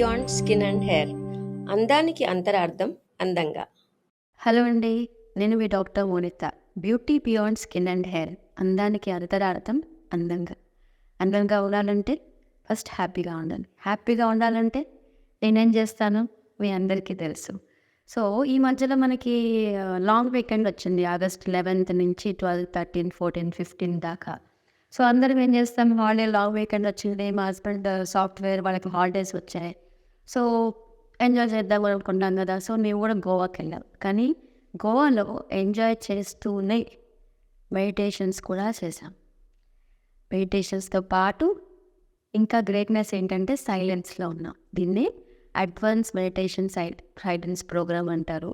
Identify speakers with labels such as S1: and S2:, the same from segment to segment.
S1: Beyond skin and hair. అందానికి అంతరార్థం అందంగా.
S2: హలో అండి, నేను మీ doctor Monitha. Beauty beyond skin and hair. అందానికి అంతరార్థం అందంగా. అందంగా ఉండాలంటే ఫస్ట్ హ్యాపీగా ఉండాలి. హ్యాపీగా ఉండాలంటే నేనేం చేస్తాను మీ అందరికీ తెలుసు. సో ఈ మధ్యలో మనకి లాంగ్ వీకెండ్ వచ్చింది. ఆగస్ట్ 11th నుంచి 12, 13, 14, 15 దాకా. సో అందరం ఏం చేస్తాం, హాలిడే లాంగ్ వీకెండ్ వచ్చింది, మా హస్బెండ్ సాఫ్ట్వేర్ వాళ్ళకి హాలిడేస్ వచ్చాయి. సో ఎంజాయ్ చేద్దాం అనుకుంటాం కదా. సో మేము కూడా గోవాకి వెళ్ళాం. కానీ గోవాలో ఎంజాయ్ చేస్తూనే మెడిటేషన్స్ కూడా చేసాం. మెడిటేషన్స్తో పాటు ఇంకా గ్రేట్నెస్ ఏంటంటే సైలెన్స్లో ఉన్నాం. దీన్ని అడ్వాన్స్ మెడిటేషన్ సైలెన్స్ ప్రోగ్రామ్ అంటారు.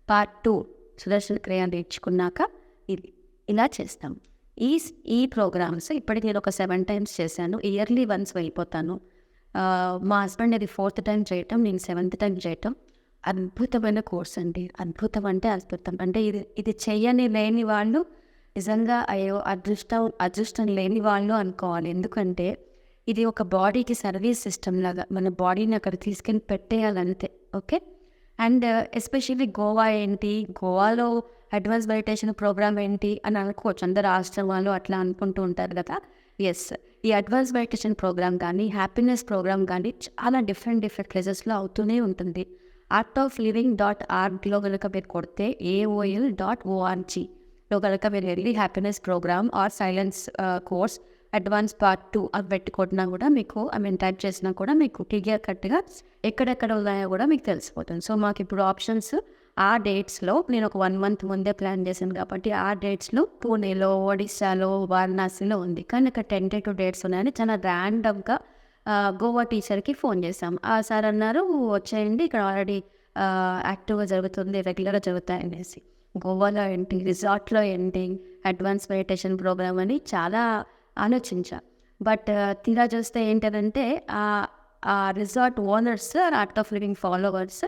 S2: పార్ట్ 2 సుదర్శన క్రియ నేర్చుకున్నాక ఇది ఇలా చేస్తాం. ఈ ప్రోగ్రామ్స్ ఇప్పటికి నేను ఒక 7 times చేశాను. ఇయర్లీ వన్స్ వెళ్ళిపోతాను. మా హస్బెండ్ ఇది 4th time చేయటం, నేను 7th time చేయటం. అద్భుతమైన కోర్స్ అండి. అద్భుతం అంటే అద్భుతం. అంటే ఇది చెయ్యని లేని వాళ్ళు నిజంగా అయ్యో అదృష్టం లేని వాళ్ళు అనుకోవాలి. ఎందుకంటే ఇది ఒక బాడీకి సర్వీస్ సిస్టమ్ లాగా మన బాడీని అక్కడ తీసుకెళ్ళి పెట్టేయాలంతే. ఓకే. అండ్ ఎస్పెషల్లీ గోవా ఏంటి, గోవాలో అడ్వాన్స్ మెడిటేషన్ ప్రోగ్రామ్ ఏంటి అని అనుకోవచ్చు. అందరు ఆశ్రమాలు అట్లా అనుకుంటూ ఉంటారు కదా. ఎస్, ఈ అడ్వాన్స్ మెడిటేషన్ ప్రోగ్రామ్ కానీ హ్యాపీనెస్ ప్రోగ్రామ్ కానీ చాలా డిఫరెంట్ ప్లేసెస్లో అవుతూనే ఉంటుంది. artofliving.orgలో కనుక మీరు కొడితే AOL.orgలో కనుక మీరు వెళ్ళి happiness programme or silence course advance part 2 అవి పెట్టుకుంటున్నా కూడా మీకు టైప్ చేసినా కూడా మీకు క్లియర్ కట్గా ఎక్కడెక్కడ ఉన్నాయో కూడా మీకు తెలిసిపోతుంది. సో మాకు ఇప్పుడు ఆప్షన్స్ ఆ డేట్స్లో నేను ఒక 1 month ముందే ప్లాన్ చేశాను కాబట్టి ఆ డేట్స్లో పూణేలో, ఒడిస్సాలో, వారణాసిలో ఉంది. కానీ ఇక్కడ టెంటేటివ్ డేట్స్ ఉన్నాయని చాలా ర్యాండమ్గా గోవా టీచర్కి ఫోన్ చేశాం. ఆ సార్ అన్నారు వచ్చేయండి, ఇక్కడ ఆల్రెడీ యాక్టివ్గా జరుగుతుంది, రెగ్యులర్గా జరుగుతాయి అనేసి. గోవాలో ఏంటి, రిసార్ట్లో ఏంటి, అడ్వాన్స్ మెడిటేషన్ ప్రోగ్రామ్ అని చాలా ఆలోచించా. బట్ తీరా చూస్తే ఏంటంటే ఆ resort owners, art of living followers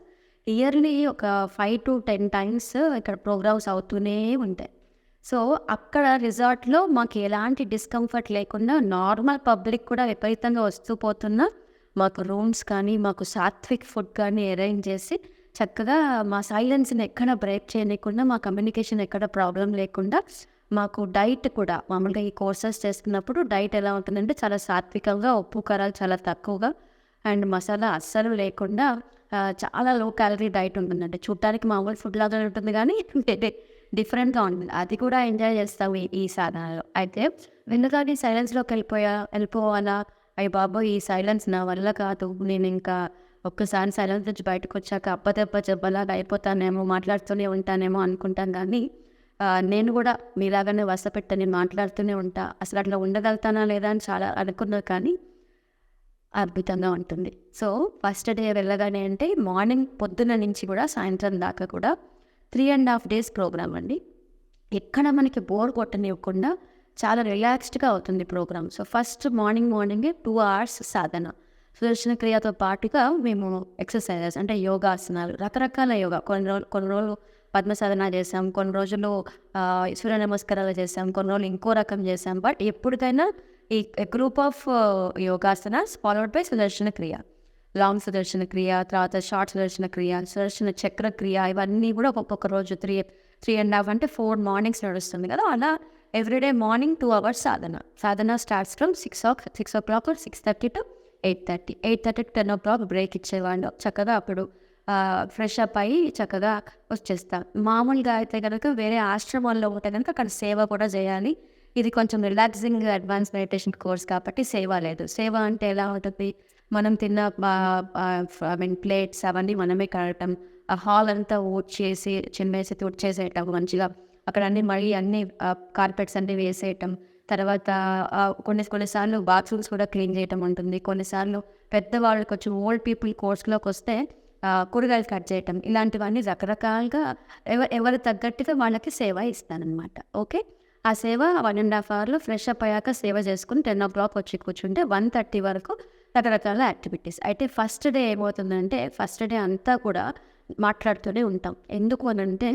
S2: yearly ఒక 5 to 10 times ఇక్కడ ప్రోగ్రామ్స్ అవుతూనే ఉంటాయి. సో అక్కడ రిసార్ట్లో మాకు ఎలాంటి డిస్కంఫర్ట్ లేకుండా నార్మల్ పబ్లిక్ కూడా విపరీతంగా వస్తూ పోతున్నా మాకు రూమ్స్ కానీ మాకు సాత్విక్ ఫుడ్ కానీ అరేంజ్ చేసి చక్కగా మా సైలెన్స్ని ఎక్కడ బ్రేక్ చేయకుండా, మా కమ్యూనికేషన్ ఎక్కడ ప్రాబ్లం లేకుండా, మాకు డైట్ కూడా మామూలుగా ఈ కోర్సెస్ చేస్తున్నప్పుడు డైట్ ఎలా ఉంటుందంటే చాలా సాత్వికంగా, ఉప్పు కారాలు చాలా తక్కువగా అండ్ మసాలా అస్సలు లేకుండా చాలా లో క్యాలరీ డైట్ ఉంటుందండి. చూడటానికి మామూలు ఫుడ్ లాగా ఉంటుంది కానీ డిఫరెంట్గా ఉంటుంది. అది కూడా ఎంజాయ్ చేస్తాము ఈ సాధనలో. అయితే ఎందుకని సైలెన్స్లోకి వెళ్ళిపోవాలా, అయ్యి బాబోయ్ ఈ సైలెన్స్ నా వల్ల కాదు, నేను ఇంకా ఒక్కసారి సైలెన్స్ నుంచి బయటకు వచ్చాక అప్పదెప్ప చెప్పలాగా అయిపోతానేమో, మాట్లాడుతూనే ఉంటానేమో అనుకుంటాం. కానీ నేను కూడా మీలాగానే వసపెట్టని మాట్లాడుతూనే ఉంటా. అసలు అట్లా ఉండగలుగుతానా లేదా అని చాలా అనుకున్నారు, కానీ అద్భుతంగా ఉంటుంది. సో ఫస్ట్ డే వెళ్ళగానే అంటే మార్నింగ్ పొద్దున్న నుంచి కూడా సాయంత్రం దాకా కూడా 3.5 days ప్రోగ్రామ్ అండి. ఎక్కడ మనకి బోర్ కొట్టనివ్వకుండా చాలా రిలాక్స్డ్గా అవుతుంది ప్రోగ్రామ్. సో ఫస్ట్ మార్నింగే 2 hours సాధన, సుదర్శన క్రియతో పాటుగా మేము ఎక్సర్సైజెస్ అంటే యోగాసనాలు, రకరకాల యోగా. కొన్ని రోజులు పద్మ సాధన చేసాం, కొన్ని రోజులు సూర్య నమస్కారాలు చేసాం, కొన్ని రోజులు ఇంకో రకం చేసాం. బట్ ఎప్పటికైనా ఈ గ్రూప్ ఆఫ్ యోగాసనాస్ followed by Sudarshan Kriya, long సుదర్శన క్రియ, తర్వాత షార్ట్ సుదర్శన క్రియ, సుదర్శన చక్ర క్రియ, ఇవన్నీ కూడా ఒక్కొక్క రోజు 3.5 అంటే 4 mornings నడుస్తుంది కదా. అలా everyday morning 2 hours Sadhana starts from 6 o'clock or 6:30 to 8:30. 8:30 to 10 o'clock break ఇచ్చేవాళ్ళు. చక్కగా అప్పుడు ఫ్రెష్ అప్ అయ్యి చక్కగా వచ్చేస్తాం. మామూలుగా అయితే కనుక వేరే ఆశ్రమాల్లో ఉంటే కనుక అక్కడ సేవ కూడా చేయాలి. ఇది కొంచెం రిలాక్సింగ్ అడ్వాన్స్ మెడిటేషన్ కోర్స్ కాబట్టి సేవ లేదు. సేవ అంటే ఎలా ఉంటుంది, మనం తిన్న ప్లేట్స్ అవన్నీ మనమే కడగటం, ఆ హాల్ అంతా ఊడ్చేసి చిమ్మేసి తుడిచేసేయటం మంచిగా, అక్కడ మళ్ళీ అన్ని కార్పెట్స్ అన్నీ వేసేయటం, తర్వాత కొన్నిసార్లు బాత్రూమ్స్ కూడా క్లీన్ చేయటం ఉంటుంది. కొన్నిసార్లు పెద్దవాళ్ళు కొంచెం ఓల్డ్ పీపుల్ కోర్స్లోకి వస్తే కూరగాయలు కట్ చేయటం, ఇలాంటివన్నీ రకరకాలుగా ఎవరు తగ్గట్టుగా వాళ్ళకి సేవ ఇస్తానన్నమాట. ఓకే. ఆ సేవ 1.5 hourలో ఫ్రెష్ అప్ అయ్యాక సేవ చేసుకుని 10 o'clock వచ్చి కూర్చుంటే 1:30 వరకు రకరకాల యాక్టివిటీస్. అయితే ఫస్ట్ డే ఏమవుతుందంటే ఫస్ట్ డే అంతా కూడా మాట్లాడుతూనే ఉంటాం. ఎందుకు అని అంటే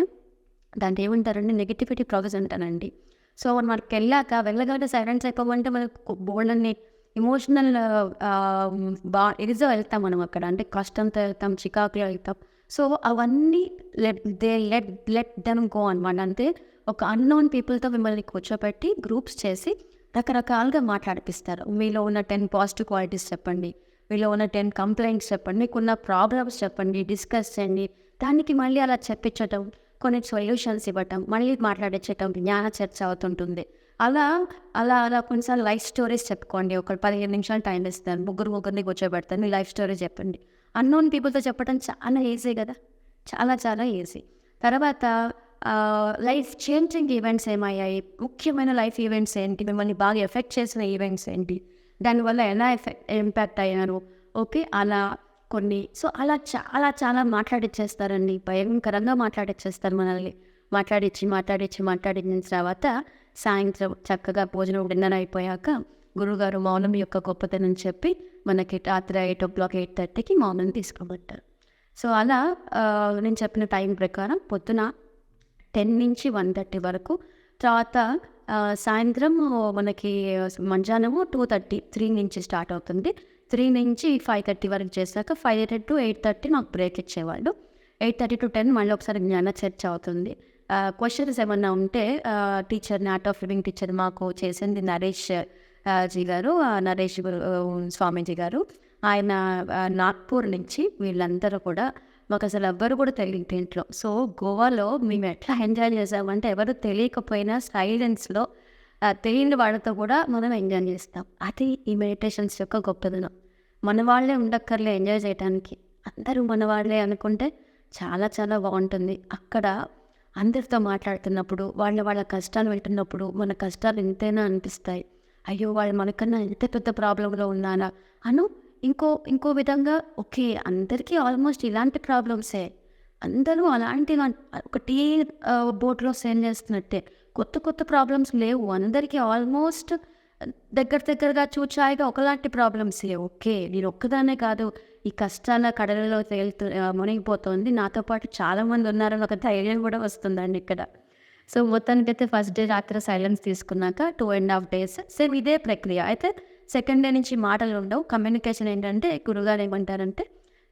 S2: దాంట్లో ఏమంటారంటే నెగిటివిటీ ప్రాసెస్ అంటానండి. సో మనకి వెళ్ళగానే సైలెన్స్ అయిపోమంటే మనకు బోల్డ్ అన్ని ఎమోషనల్ ఇదితో వెళ్తాం మనం అక్కడ. అంటే కష్టంతో వెళ్తాం, చికాకులో వెళ్తాం. సో అవన్నీ లెట్ దెమ్ గో అనమాట. అంటే ఒక అన్నోన్ పీపుల్తో మిమ్మల్ని కూర్చోబెట్టి గ్రూప్స్ చేసి రకరకాలుగా మాట్లాడిపిస్తారు. మీలో ఉన్న 10 పాజిటివ్ క్వాలిటీస్ చెప్పండి, మీలో ఉన్న 10 కంప్లైంట్స్ చెప్పండి, మీకున్న ప్రాబ్లమ్స్ చెప్పండి, డిస్కస్ చేయండి. దానికి మళ్ళీ అలా చెప్పించటం, కొన్ని సొల్యూషన్స్ ఇవ్వటం, మళ్ళీ మాట్లాడించటం, జ్ఞాన చర్చ అవుతుంటుంది. అలా అలా అలా కొన్నిసార్లు లైఫ్ స్టోరీస్ చెప్పుకోండి. ఒక 15 నిమిషాలు టైం ఇస్తాను, ముగ్గురిని కూర్చోబెడతాను, మీ లైఫ్ స్టోరీ చెప్పండి. అన్నోన్ పీపుల్తో చెప్పడం చాలా ఈజీ కదా, చాలా చాలా ఈజీ. తర్వాత లైఫ్ చేంజింగ్ ఈవెంట్స్ ఏమయ్యాయి, ముఖ్యమైన లైఫ్ ఈవెంట్స్ ఏంటి, మిమ్మల్ని బాగా ఎఫెక్ట్ చేసిన ఈవెంట్స్ ఏంటి, దానివల్ల ఎలా ఇంపాక్ట్ అయ్యారు, ఓకే, అలా కొన్ని. సో అలా చాలా చాలా మాట్లాడిచ్చేస్తారండి, భయంకరంగా మాట్లాడిచ్చేస్తారు మనల్ని. మాట్లాడించిన తర్వాత సాయంత్రం చక్కగా భోజనం డిన్నర్ అయిపోయాక గురువుగారు మౌనం యొక్క గొప్పతనం చెప్పి మనకి రాత్రి 8:00, 8:30కి మౌనం తీసుకోబట్టారు. సో అలా నేను చెప్పిన టైం ప్రకారం పొద్దున 10 నుంచి 1:30 వరకు, తర్వాత సాయంత్రం మనకి మధ్యాహ్నము 2:30, 3 నుంచి స్టార్ట్ అవుతుంది. 3 నుంచి 5:30 వరకు చేశాక 5 to 8:30 నాకు బ్రేక్ ఇచ్చేవాళ్ళు. 8:30 to 10 మళ్ళీ ఒకసారి జ్ఞాన చర్చ అవుతుంది. క్వశ్చన్స్ ఏమన్నా ఉంటే టీచర్ని, ఆర్ట్ ఆఫ్ లివింగ్ టీచర్ మాకు చేసింది నరేష్ జీ గారు, నరేష్ స్వామీజీ గారు. ఆయన నాగ్పూర్ నుంచి. వీళ్ళందరూ కూడా మాకు అసలు ఎవ్వరు కూడా తెలియదు దీంట్లో. సో గోవాలో మేము ఎట్లా ఎంజాయ్ చేసామంటే, ఎవరు తెలియకపోయినా సైలెన్స్లో తెలియని వాళ్ళతో కూడా మనం ఎంజాయ్ చేస్తాం. అది ఈ మెడిటేషన్స్ యొక్క గొప్పదనం. మన వాళ్ళే ఉండక్కర్లే ఎంజాయ్ చేయడానికి, అందరూ మన వాళ్ళే అనుకుంటే చాలా చాలా బాగుంటుంది. అక్కడ అందరితో మాట్లాడుతున్నప్పుడు, వాళ్ళ కష్టాలు వింటున్నప్పుడు మన కష్టాలు ఎంతైనా అనిపిస్తాయి. అయ్యో, వాళ్ళు మనకన్నా ఎంత పెద్ద ప్రాబ్లంలో ఉన్నారా అను. ఇంకో విధంగా ఓకే, అందరికీ ఆల్మోస్ట్ ఇలాంటి ప్రాబ్లమ్సే, అందరూ అలాంటి ఒక టీ బోట్లో సేల్ చేస్తున్నట్టే, కొత్త ప్రాబ్లమ్స్ లేవు. అందరికీ ఆల్మోస్ట్ దగ్గరగా చూచాయిగా ఒకలాంటి ప్రాబ్లమ్సే. ఓకే, నేను ఒక్కదానే కాదు ఈ కష్టాల కడలలో మునిగిపోతుంది, నాతో పాటు చాలామంది ఉన్నారని ఒక ధైర్యం కూడా వస్తుందండి ఇక్కడ. సో మొత్తానికైతే ఫస్ట్ డే రాత్రి సైలెన్స్ తీసుకున్నాక 2.5 days సేమ్ ఇదే ప్రక్రియ. అయితే సెకండ్ డే నుంచి మాటలు ఉండవు. కమ్యూనికేషన్ ఏంటంటే, గురుగారు ఏమంటారంటే,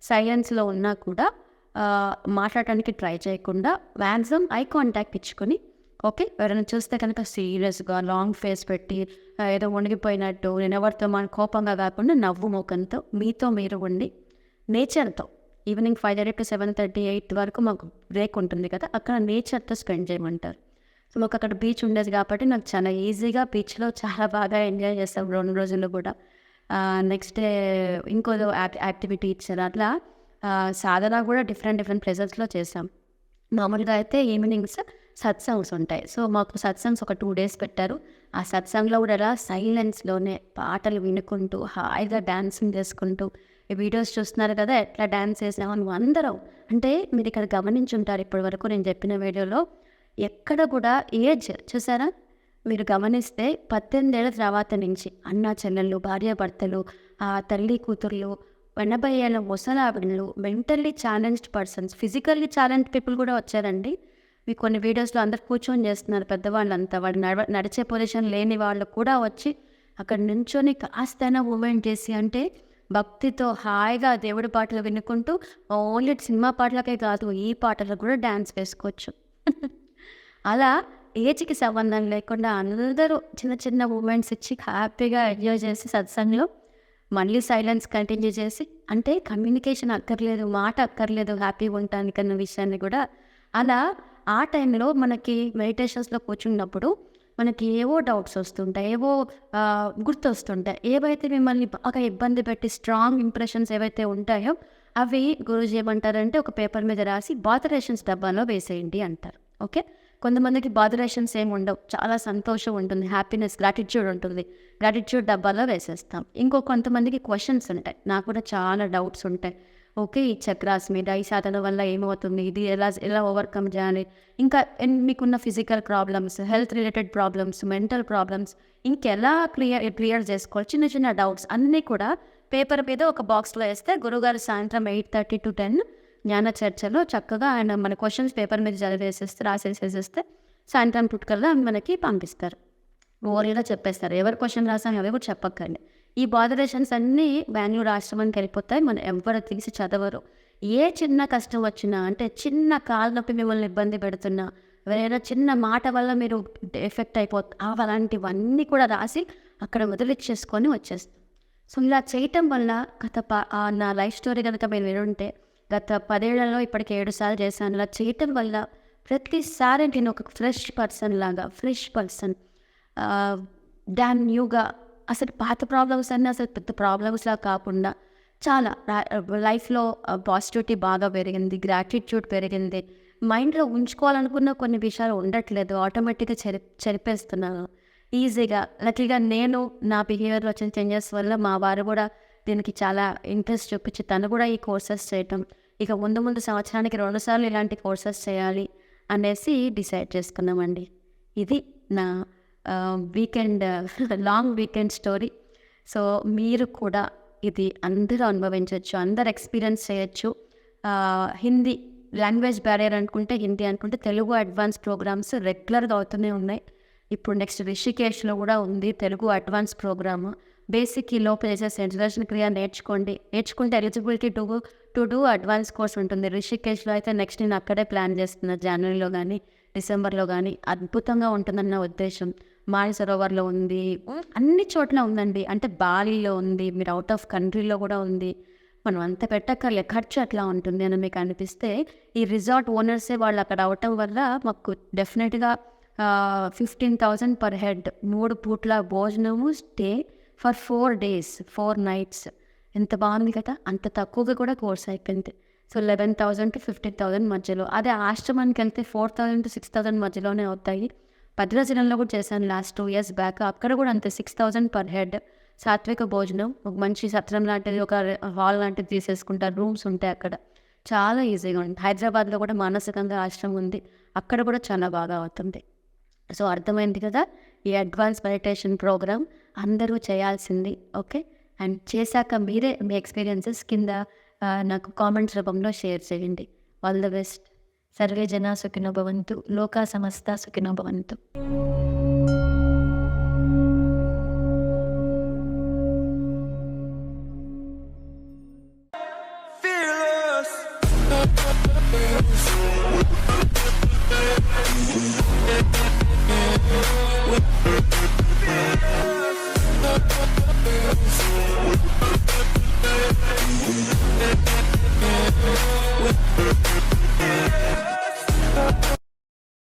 S2: సైలెన్స్లో ఉన్నా కూడా మాట్లాడటానికి ట్రై చేయకుండా మ్యాక్సిమం ఐ కాంటాక్ట్ ఇచ్చుకొని, ఓకే, ఎవరైనా చూస్తే కనుక సీరియస్గా లాంగ్ ఫేస్ పెట్టి ఏదో వణిగిపోయినట్టు, నేను ఎవరితో మన కోపంగా కాకుండా నవ్వు ముఖంతో మీతో మీరు ఉండి నేచర్తో ఈవినింగ్ 5:30 to 7:30, 8 వరకు మాకు బ్రేక్ ఉంటుంది కదా, అక్కడ నేచర్తో స్పెండ్ చేయమంటారు. సో మాకు అక్కడ బీచ్ ఉండేది కాబట్టి నాకు చాలా ఈజీగా బీచ్లో చాలా బాగా ఎంజాయ్ చేస్తాం 2 రోజులు కూడా. నెక్స్ట్ డే ఇంకో యాక్టివిటీ ఇచ్చారు. అట్లా సాధన కూడా డిఫరెంట్ ప్లేసెస్లో చేసాం. మామూలుగా అయితే ఈవినింగ్స్ సత్సంగ్స్ ఉంటాయి. సో మాకు సత్సంగ్స్ ఒక 2 days పెట్టారు. ఆ సత్సంగ్లో కూడా ఎలా సైలెన్స్లోనే పాటలు వినుకుంటూ హాయిగా డాన్సింగ్ చేసుకుంటూ, ఈ వీడియోస్ చూస్తున్నారు కదా ఎట్లా డాన్స్ చేసామని అందరం. అంటే మీరు ఇక్కడ గమనించుంటారు, ఇప్పటి వరకు నేను చెప్పిన వీడియోలో ఎక్కడ కూడా ఏజ్ చూసారా, మీరు గమనిస్తే 18 ఏళ్ళ తర్వాత నుంచి అన్నా చెల్లెళ్ళు, భార్యాభర్తలు, తల్లి కూతుర్లు, 80 ఏళ్ళ ముసలావిళ్ళు, mentally challenged persons, physically challenged people కూడా వచ్చారండి. మీకు కొన్ని వీడియోస్లో అందరు కూర్చొని చేస్తున్నారు పెద్దవాళ్ళంతా, వాళ్ళు నడిచే పొజిషన్ లేని వాళ్ళు కూడా వచ్చి అక్కడ నుంచొని కాస్తైనా మూమెంట్ చేసి, అంటే భక్తితో హాయిగా దేవుడి పాటలు వినుకుంటూ, ఓన్లీ సినిమా పాటలకే కాదు ఈ పాటలకు కూడా డ్యాన్స్ వేసుకోవచ్చు. అలా ఏజ్కి సంబంధం లేకుండా అందరూ చిన్న మూమెంట్స్ ఇచ్చి హ్యాపీగా ఎంజాయ్ చేసి సత్సంగంలో మళ్ళీ సైలెన్స్ కంటిన్యూ చేసి, అంటే కమ్యూనికేషన్ అక్కర్లేదు, మాట అక్కర్లేదు హ్యాపీగా ఉండటానికి అన్న విషయాన్ని కూడా. అలా ఆ టైంలో మనకి మెడిటేషన్స్లో కూర్చున్నప్పుడు మనకి ఏవో డౌట్స్ వస్తుంటాయి, ఏవో గుర్తొస్తుంటాయి. ఏవైతే మిమ్మల్ని బాగా ఇబ్బంది పెట్టి స్ట్రాంగ్ ఇంప్రెషన్స్ ఏవైతే ఉంటాయో అవి గురూజీ ఏమంటారంటే, ఒక పేపర్ మీద రాసి బాథరేషన్స్ డబ్బాలో వేసేయండి అంటారు. ఓకే, కొంతమందికి బాథరేషన్స్ ఏమి ఉండవు, చాలా సంతోషం ఉంటుంది, హ్యాపీనెస్, గ్రాటిట్యూడ్ ఉంటుంది, గ్రాటిట్యూడ్ డబ్బాలో వేసేస్తాం. కొంతమందికి క్వశ్చన్స్ ఉంటాయి, నాకు కూడా చాలా డౌట్స్ ఉంటాయి. ఓకే, ఈ చక్రాస్ మీద ఈ సాధన వల్ల ఏమవుతుంది, ఇది ఎలా ఓవర్కమ్ చేయాలి, ఇంకా మీకున్న physical problems, health related problems, mental problems, ఇంకెలా క్లియర్ చేసుకోవాలి, చిన్న డౌట్స్ అన్నీ కూడా పేపర్ మీద ఒక బాక్స్లో వేస్తే గురుగారు సాయంత్రం 8:30 to 10 జ్ఞాన చర్చలో చక్కగా ఆయన మన క్వశ్చన్స్ పేపర్ మీద రాసేసేస్తే సాయంత్రం పుట్టుకల్లా మనకి పంపిస్తారు. ఓవర్గా చెప్పేస్తారు, ఎవరు క్వశ్చన్ రాసాం అవి కూడా చెప్పక్కర్లే. ఈ బాధరేషన్స్ అన్నీ బెంగుళూరు ఆశ్రమానికి వెళ్ళిపోతాయి. మనం ఎవ్వరు తీసి చదవరు. ఏ చిన్న కష్టం వచ్చినా, అంటే చిన్న కాలు నొప్పి మిమ్మల్ని ఇబ్బంది పెడుతున్నా, వేరే చిన్న మాట వల్ల మీరు ఎఫెక్ట్ అలాంటివన్నీ కూడా రాసి అక్కడ వదిలిచ్చేసుకొని వచ్చేస్తాం. సో ఇలా చేయటం వల్ల నా లైఫ్ స్టోరీ కనుక మీరు వినుంటే, గత 10 ఏళ్లలో ఇప్పటికి 7 సార్లు చేశాను. ఇలా చేయటం వల్ల ప్రతిసారి నేను ఒక ఫ్రెష్ పర్సన్ దాన్ న్యూగా, అసలు పాత ప్రాబ్లమ్స్ అన్నీ అసలు పెద్ద ప్రాబ్లమ్స్లా కాకుండా చాలా లైఫ్లో పాజిటివిటీ బాగా పెరిగింది, గ్రాటిట్యూడ్ పెరిగింది. మైండ్లో ఉంచుకోవాలనుకున్న కొన్ని విషయాలు ఉండట్లేదు, ఆటోమేటిక్గా చెరిపేస్తున్నాను ఈజీగా. లక్కీగా నేను నా బిహేవియర్లో వచ్చిన చేంజెస్ వల్ల మా వారు కూడా దీనికి చాలా ఇంట్రెస్ట్ చూపించి తను కూడా ఈ కోర్సెస్ చేయటం, ఇక ముందు సంవత్సరానికి 2 సార్లు ఇలాంటి కోర్సెస్ చేయాలి అనేసి డిసైడ్ చేసుకున్నామండి. ఇది నా లాంగ్ వీకెండ్ స్టోరీ. సో మీరు కూడా ఇది అందరూ అనుభవించవచ్చు, అందరు ఎక్స్పీరియన్స్ చేయొచ్చు. హిందీ లాంగ్వేజ్ బ్యారియర్ అనుకుంటే, హిందీ అనుకుంటే తెలుగు అడ్వాన్స్ ప్రోగ్రామ్స్ రెగ్యులర్గా అవుతూనే ఉన్నాయి. ఇప్పుడు నెక్స్ట్ రిషికేష్లో కూడా ఉంది తెలుగు అడ్వాన్స్ ప్రోగ్రాము. బేసిక్ ఈ లోపు చేసే సుదర్శన్ క్రియ నేర్చుకుంటే eligibility to do advance course ఉంటుంది. రిషికేష్లో అయితే నెక్స్ట్ నేను అక్కడే ప్లాన్ చేస్తున్నాను, జనవరిలో కానీ డిసెంబర్లో కానీ. అద్భుతంగా ఉంటుందన్న ఉద్దేశం. మానసరోవర్లో ఉంది, అన్ని చోట్ల ఉందండి. అంటే బాలీలో ఉంది, మీరు అవుట్ ఆఫ్ కంట్రీలో కూడా ఉంది. మనం అంత పెట్టక్కర్లే, ఖర్చు అట్లా ఉంటుంది అని మీకు అనిపిస్తే, ఈ రిసార్ట్ ఓనర్సే వాళ్ళు అక్కడ అవటం వల్ల మాకు డెఫినెట్గా 15,000 పర్ హెడ్, 3 పూట్ల భోజనము, స్టే ఫర్ 4 days 4 nights. ఎంత బాగుంది కదా, అంత తక్కువగా కూడా కోర్స్ అయిపోయింది. సో 11,000 to 15,000 మధ్యలో. అదే ఆశ్రమానికి వెళ్తే 4,000 to 6,000 మధ్యలోనే అవుతాయి. భద్రాచలంలో కూడా చేశాను లాస్ట్ 2 years బ్యాక్, అక్కడ కూడా అంతే 6,000 పర్ హెడ్. సాత్విక భోజనం, ఒక మంచి సత్రం లాంటిది, ఒక హాల్ లాంటిది తీసేసుకుంటారు, రూమ్స్ ఉంటాయి అక్కడ, చాలా ఈజీగా ఉంటుంది. హైదరాబాద్లో కూడా మానసికంగా ఆశ్రమం ఉంది, అక్కడ కూడా చాలా బాగా అవుతుంది. సో అర్థమైంది కదా, ఈ అడ్వాన్స్ మెడిటేషన్ ప్రోగ్రామ్ అందరూ చేయాల్సింది. ఓకే, అండ్ చేశాక మీరే మీ ఎక్స్పీరియన్సెస్ కింద నాకు కామెంట్స్ రూపంలో షేర్ చేయండి. All the best. సర్వే జనా సుఖినో భవంతు, లోకా సమస్త సుఖినో భవంతు.
S3: Fearless.